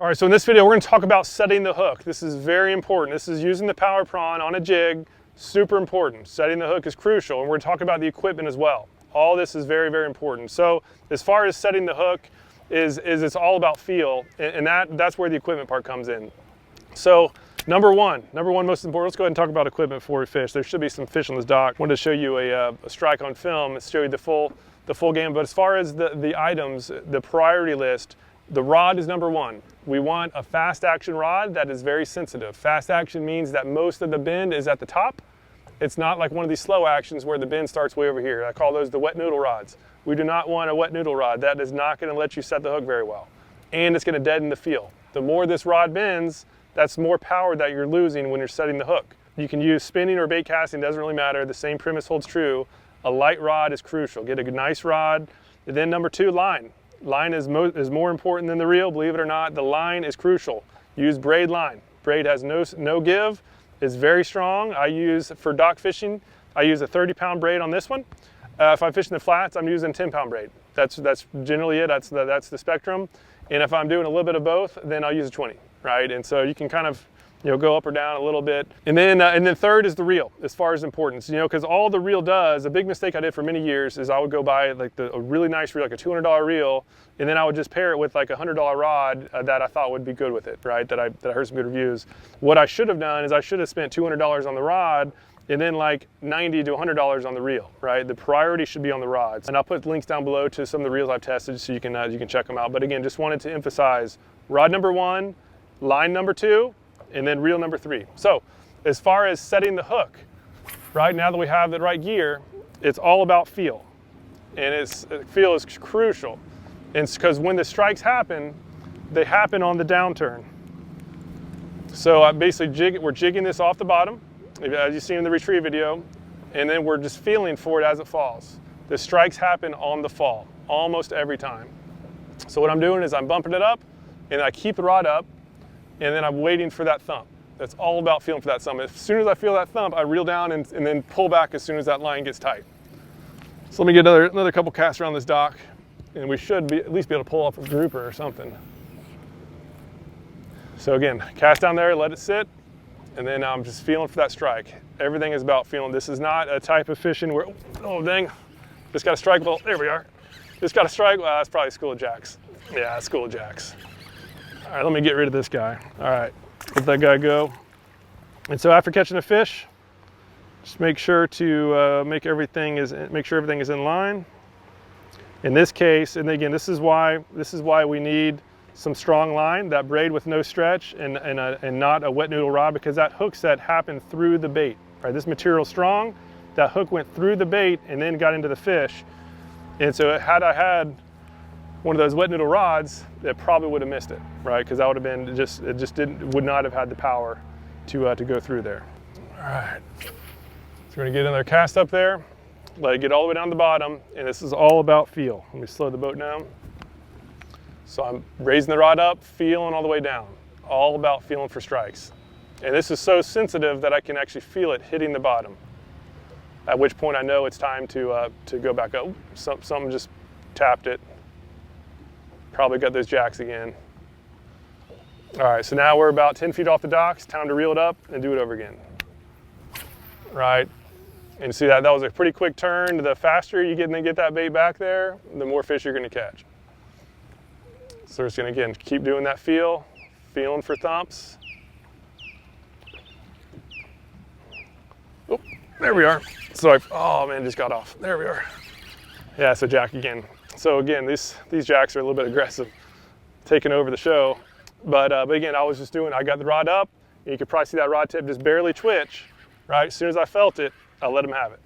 All right, so in this video, we're gonna talk about setting the hook. This is very important. This is using the power prawn on a jig, super important. Setting the hook is crucial, and we're gonna talk about the equipment as well. All this is very, very important. So as far as setting the hook, it's all about feel, and that's where the equipment part comes in. So number one most important, let's go ahead and talk about equipment before we fish. There should be some fish on this dock. I wanted to show you a strike on film and show you the full game. But as far as the items, the priority list, the rod is number one. We want a fast action rod that is very sensitive. Fast action means that most of the bend is at the top. It's not like one of these slow actions where the bend starts way over here. I call those the wet noodle rods. We do not want a wet noodle rod. That is not going to let you set the hook very well. And it's going to deaden the feel. The more this rod bends, that's more power that you're losing when you're setting the hook. You can use spinning or bait casting, doesn't really matter. The same premise holds true. A light rod is crucial. Get a nice rod. And then number two, line. Line is more important than the reel, believe it or not. The line is crucial. Use braid line. Braid has no give. It's very strong. I use, for dock fishing, I use a 30-pound braid on this one. If I'm fishing the flats, I'm using 10-pound braid. That's generally it. That's the spectrum. And if I'm doing a little bit of both, then I'll use a 20, right? And so you can kind of, go up or down a little bit. And then third is the reel, as far as importance, because all the reel does, a big mistake I did for many years is I would go buy like a really nice reel, like a $200 reel, and then I would just pair it with like a $100 rod that I thought would be good with it, right? That I heard some good reviews. What I should have done is I should have spent $200 on the rod and then like $90 to $100 on the reel, right? The priority should be on the rods. And I'll put links down below to some of the reels I've tested so you can check them out. But again, just wanted to emphasize rod number one, line number two, and then reel number three. So as far as setting the hook, right now that we have the right gear, it's all about feel. And feel is crucial. And it's because when the strikes happen, they happen on the downturn. So I basically we're jigging this off the bottom, as you see in the retrieve video, and then we're just feeling for it as it falls. The strikes happen on the fall, almost every time. So what I'm doing is I'm bumping it up, and I keep the rod up, and then I'm waiting for that thump. It's all about feeling for that thump. As soon as I feel that thump, I reel down and then pull back as soon as that line gets tight. So let me get another couple casts around this dock, and we should at least be able to pull up a grouper or something. So again, cast down there, let it sit, and then I'm just feeling for that strike. Everything is about feeling. This is not a type of fishing where, oh dang, just got a strike. Well, there we are. Just got a strike. Well, that's probably school of jacks. Yeah, school of jacks. All right, let me get rid of this guy. All right, let that guy go. And so after catching a fish, just make sure to make sure everything is in line. In this case, and again, this is why we need some strong line, that braid with no stretch, and not a wet noodle rod, because that hook set happened through the bait. Right, this material's strong. That hook went through the bait and then got into the fish. And so had I had one of those wet noodle rods, it probably would have missed it, right? Because that would have been would not have had the power to go through there. All right, so we're gonna get another cast up there, let it get all the way down the bottom, and this is all about feel. Let me slow the boat down. So I'm raising the rod up, feeling all the way down, all about feeling for strikes. And this is so sensitive that I can actually feel it hitting the bottom, at which point I know it's time to go back up. Something just tapped it. Probably got those jacks again. All right, so now we're about 10 feet off the docks. Time to reel it up and do it over again. Right, and see that was a pretty quick turn. The faster you get that bait back there, the more fish you're gonna catch. So we're just gonna, again, keep doing that feeling for thumps. Oh, there we are. So oh man, just got off. There we are. Yeah, so jack again. So again, these jacks are a little bit aggressive, taking over the show. But again, I got the rod up, and you could probably see that rod tip just barely twitch, right? As soon as I felt it, I let him have it.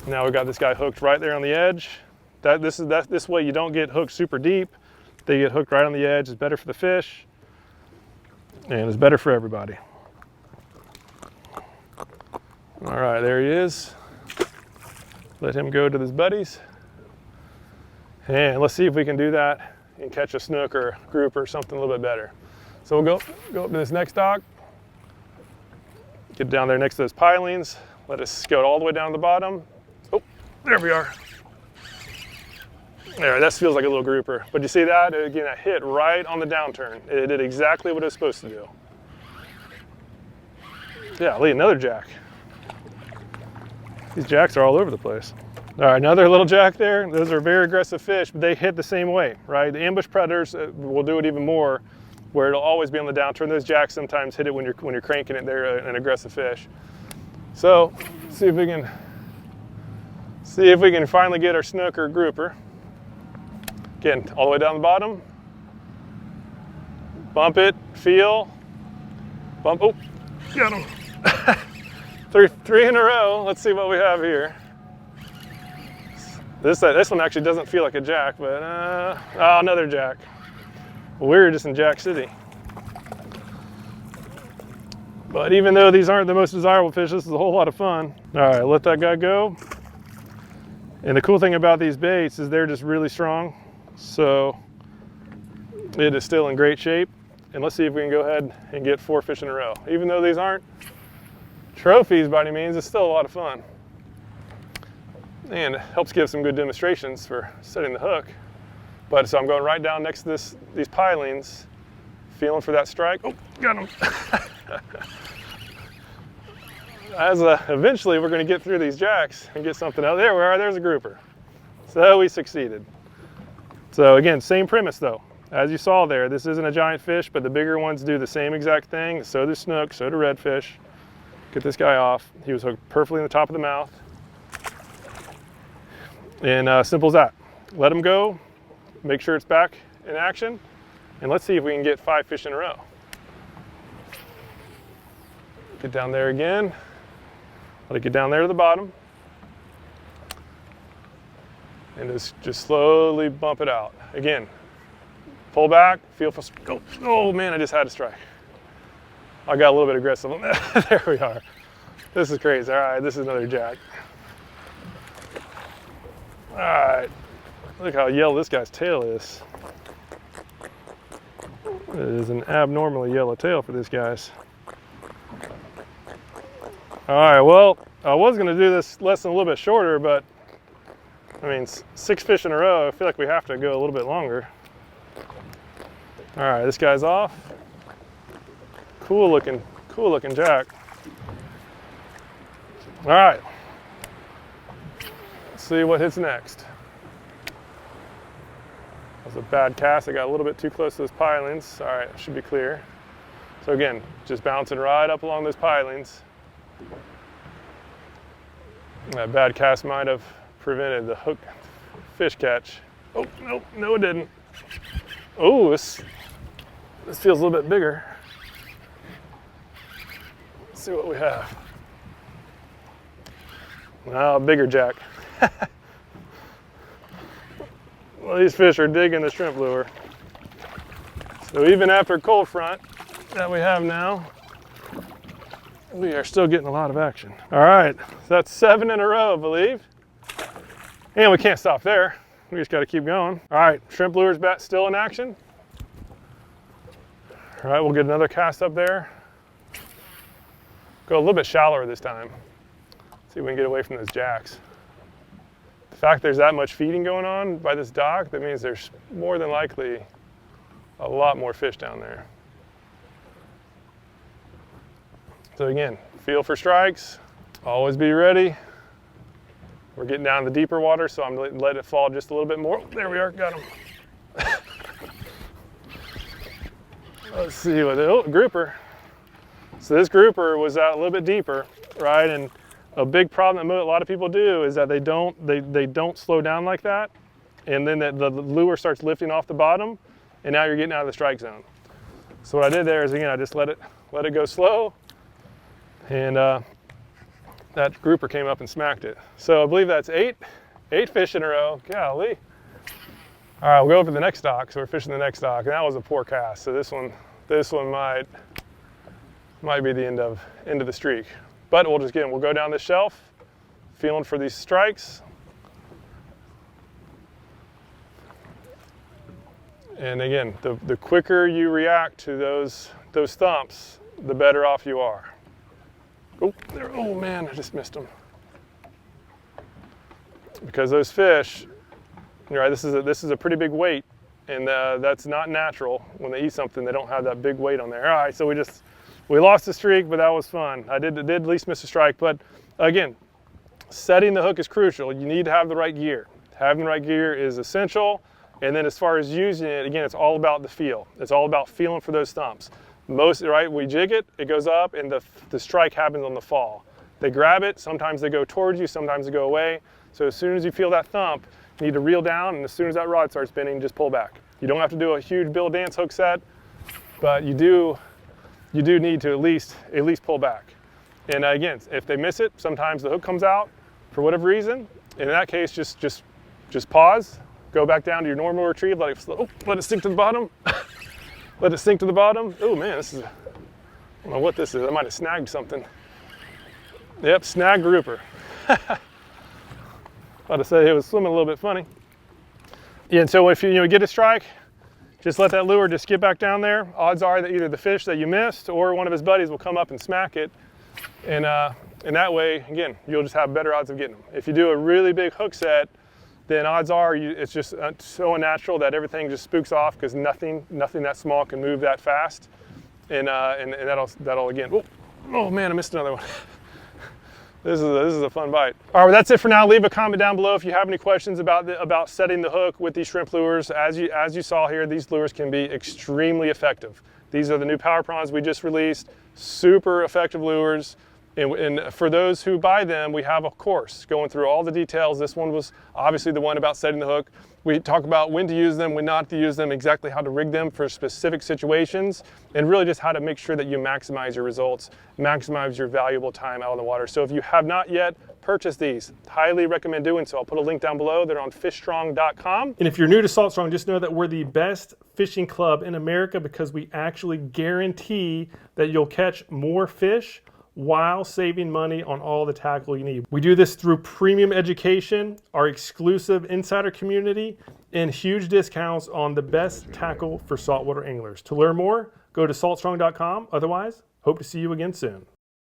Now we've got this guy hooked right there on the edge. This way you don't get hooked super deep. They get hooked right on the edge. It's better for the fish, and it's better for everybody. All right, there he is. Let him go to his buddies. And let's see if we can do that and catch a snook or a grouper or something a little bit better. So we'll go up to this next dock, get down there next to those pilings, let us go all the way down to the bottom. Oh, there we are. There, that feels like a little grouper. But you see that? Again, that hit right on the downturn. It did exactly what it was supposed to do. Yeah, Lee, another jack. These jacks are all over the place. All right, another little jack there. Those are very aggressive fish, but they hit the same way, right? The ambush predators will do it even more, where it'll always be on the downturn. Those jacks sometimes hit it when you're cranking it. They're an aggressive fish. So, see if we can finally get our snook or grouper. Again, all the way down the bottom. Bump it, feel, bump. Oh, got him. three in a row. Let's see what we have here. This one actually doesn't feel like a jack, but oh, another jack. Well, we're just in Jack City. But even though these aren't the most desirable fish, this is a whole lot of fun. All right, let that guy go. And the cool thing about these baits is they're just really strong. So it is still in great shape. And let's see if we can go ahead and get 4 fish in a row. Even though these aren't trophies by any means, it's still a lot of fun. And it helps give some good demonstrations for setting the hook. But so I'm going right down next to these pilings, feeling for that strike. Oh, got him. Eventually we're going to get through these jacks and get something out. There we are, there's a grouper. So we succeeded. So again, same premise though. As you saw there, this isn't a giant fish, but the bigger ones do the same exact thing. So do snook, so do redfish. Get this guy off. He was hooked perfectly in the top of the mouth. And simple as that. Let him go, make sure it's back in action, and let's see if we can get 5 fish in a row. Get down there again. Let it get down there to the bottom. And just slowly bump it out. Again, pull back, feel for, oh man, I just had a strike. I got a little bit aggressive on that. There we are. This is crazy. All right, this is another jack. All right, look how yellow this guy's tail is. It is an abnormally yellow tail for these guys. All right, well, I was gonna do this lesson a little bit shorter, but I mean, 6 fish in a row, I feel like we have to go a little bit longer. All right, this guy's off. Cool looking jack. All right, let's see what hits next. That was a bad cast. I got a little bit too close to those pilings. All right, should be clear. So again, just bouncing right up along those pilings. That bad cast might have prevented the hook fish catch. Oh, nope, no it didn't. Oh, this feels a little bit bigger. Let's see what we have. Oh, bigger jack. Well, these fish are digging the shrimp lure. So even after a cold front that we have now, we are still getting a lot of action. All right, so that's 7 in a row, I believe. And we can't stop there. We just got to keep going. All right, shrimp lures still in action. All right, we'll get another cast up there. Go a little bit shallower this time. See if we can get away from those jacks. The fact there's that much feeding going on by this dock, that means there's more than likely a lot more fish down there. So again, feel for strikes, always be ready. We're getting down to the deeper water, so I'm going to let it fall just a little bit more. There we are, got him. Let's see what, grouper. So this grouper was out a little bit deeper, right? And a big problem that a lot of people do is that they don't slow down like that, and then the lure starts lifting off the bottom, and now you're getting out of the strike zone. So what I did there is, again, I just let it go slow, and that grouper came up and smacked it. So I believe that's 8 fish in a row. Golly. All right, we'll go over to the next dock. So we're fishing the next dock, and that was a poor cast. So this one might be the end of the streak. But we'll go down this shelf, feeling for these strikes. And again, the quicker you react to those thumps, the better off you are. Oh, there, oh man, I just missed them. Because those fish, Right, this is a pretty big weight, and that's not natural. When they eat something, they don't have that big weight on there. All right, so we lost the streak, but that was fun. I did at least miss a strike, but again, setting the hook is crucial. You need to have the right gear. Having the right gear is essential. And then as far as using it, again, it's all about the feel. It's all about feeling for those thumps. Right, we jig it, it goes up, and the strike happens on the fall. They grab it, sometimes they go towards you, sometimes they go away. So as soon as you feel that thump, you need to reel down, and as soon as that rod starts spinning, just pull back. You don't have to do a huge Bill Dance hook set, but you do need to at least pull back. And again, if they miss it, sometimes the hook comes out for whatever reason. In that case, just pause, go back down to your normal retrieve, let it sink to the bottom. Let it sink to the bottom. Oh man, I don't know what this is. I might have snagged something. Yep, snagged grouper. About to say it was swimming a little bit funny. Yeah, and so if you get a strike, just let that lure just get back down there. Odds are that either the fish that you missed or one of his buddies will come up and smack it. And that way, again, you'll just have better odds of getting them. If you do a really big hook set, then odds are it's just so unnatural that everything just spooks off, because nothing that small can move that fast. And that'll again, oh man, I missed another one. This is a fun bite. All right, well, that's it for now. Leave a comment down below if you have any questions about setting the hook with these shrimp lures. As you saw here, these lures can be extremely effective. These are the new power prawns we just released. Super effective lures. And for those who buy them, we have a course going through all the details. This one was obviously the one about setting the hook. We talk about when to use them, when not to use them, exactly how to rig them for specific situations, and really just how to make sure that you maximize your results, maximize your valuable time out on the water. So if you have not yet purchased these, highly recommend doing so. I'll put a link down below. They're on fishstrong.com. And if you're new to Salt Strong, just know that we're the best fishing club in America, because we actually guarantee that you'll catch more fish while saving money on all the tackle you need. We do this through premium education, our exclusive insider community, and huge discounts on the best tackle for saltwater anglers. To learn more, go to saltstrong.com. Otherwise, hope to see you again soon.